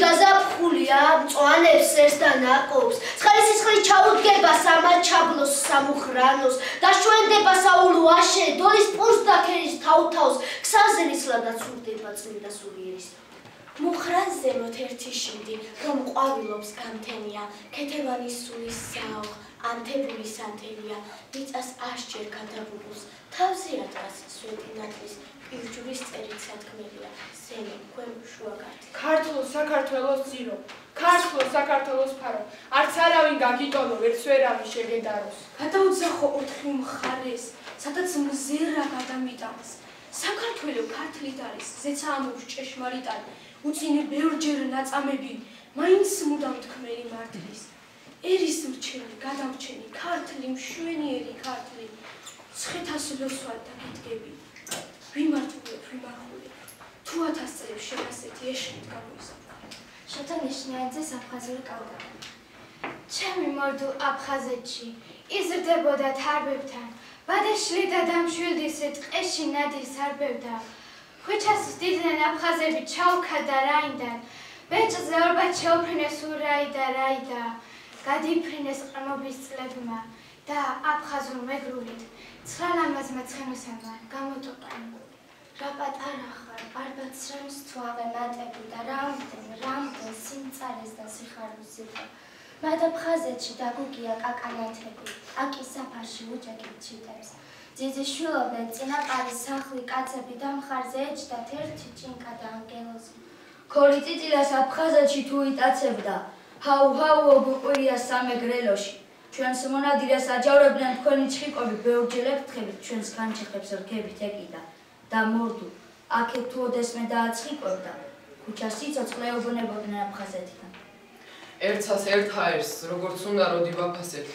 გაზაფხულია, მწვანებს ეს და ნაკობს. ცხელი სისხლი ჩაუდგება სამაჩაბლოს სამუხრანოს. დაშვენდება საულო აშე, დოლის პურს და ქერის თავთავს. ქსავზე ნისლა და ცურდება წმინდა სულიერის. მუხრან ზემოთ ერთი შვიდი, რომ ყვავილობს გამთენია, ქეთევანის სულის საოხ, ანთებული სანთელია, მიწას ასჯერ გადაბუბულს, თავზე ადგას სვეტი ნათლის, პირჯურის წერით სათქმელია, სენი ქვემ შუაგართი. ქართლო საქართველოს ძირო, ქართლო საქართველოს ფარო, არც არავინ გაგიტოლო, ვერც ვერავინ შეგედაროს. გადაუძახო ოთხი მხარეს, სადაც მზერა გადამიტანს. საქართველო ქართლით არის, ზეცა ამობს ჭეშმარიტანი, უწინე ბევრჯერ ნაწამები, მაინც მუდამ თქმელი მართლის. ერის მრჩენი, გადამრჩენი, ქართლი, მშვენიერი ქართლი, ცხეთას ლოსვად დაგიდგები. ვიმართულებ, ვიმარხულებ, თუ 1000 წლებს შენ ასეთი ეშლით გამოიზამთრე. შოთა ნიშნიანძეს აფხაზური კალდაკი. ჩემი მორდულ აფხაზეთში იზრდებოდა თარბებთან, ბადეშლი და დამშვილდისე ტყეში ნადის არბევდა. ხვიჩას დიდდნენ აფხაზები ჩაუქა და რაინდან, ბეჭზე ორბად შეუფრინეს ურაი და რაიდა, გადიფრინეს ყრმობის წლებმა და აფხაზურ მეგრულით, ცხრალამაზმა ცხენოსებმა გამოტოყენ. რა პატარა ხარ, არბაცრემს თვავე მატები და რამდენ სიმწარეს და სიხარულს იღო. მათ აფხაზეთში დაგუგია კაკანათები, აკი საფარში უჯექით ჩიტებს. ძიძი შვილობენ წინაპარის სახლი კაცები და მხარზე ეჯდათ ერთი ჭინკა და ანგელოზი. ქორი წიწილას აფხაზეთში თუ იტაცებდა, ჰაუ ოგუყვირია სამეგრელოში. ჩვენს მონადირეს აჯავრებდნენ თქვენი ჩხიკები ბევრჯერ ეკითხებით ჩვენს განჩეხებს რქებით ეკიდა და მორდუ აქეთ თუ ოდესმე დააცხიკვებდა ქუჩას სიცოცხლე ეუბნებოდნენ აფხაზეთიდან. ერთსას ერთ ჰაერს როგორც უნდა როდი ვაფასებ,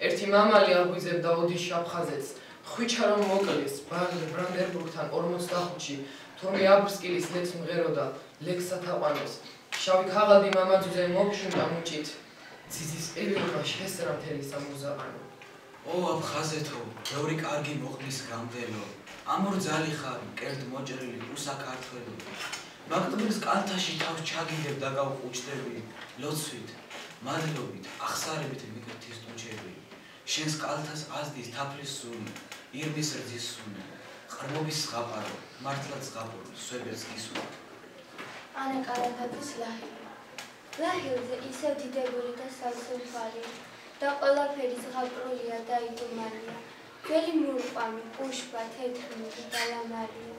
ერთი მამალი აღვიძებდა ოდიში აფხაზეთს, ხვიჩა რომ მოკლეს ბრანდენბურგთან 45-ში, თორმე აბრსკილის ლექს მღეროდა, ლექს ათაყვანოს, შავი ქაღალდი მამაძუზე მოფშუნდა მუჭით, ძიძის ყივილობა შესრა მთელი სამურზაყანო. ო აფხაზეთო, ბევრი კარგი მოყნის გამდელო, ამორ ძალი ხარ, მკერდ მოჭრილი, უსაქართველო. მაგდბილს კალთაში თავს ჩაგიდებ და გავყუჩდები, ლოცვით, მადლობით, ახსარებით მიგეთის ტუჩები. შენს კალთას აზდის თაფლის სუნი, ირმის რძის სუნი, ყრმობის ზღაპარო, მართლაც ზღაპარო, სვებერს გისუნი. ანა კალათაძის ლაჰილი. ლაჰილზე ისევ დიდებული და სავსეფარი და ყველაფერი ზღაპრულია და იდუმალია. გველი მურყვამი, პუშპა, თეთრმუგი და ლამარია.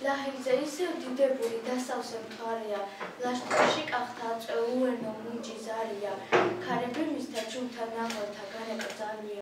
ლაჰილზე ისევ დიდებული და სავსე მთვარეა, ლაშქრში კახთა აწვე უენო მუნჯი ზარია, ქარები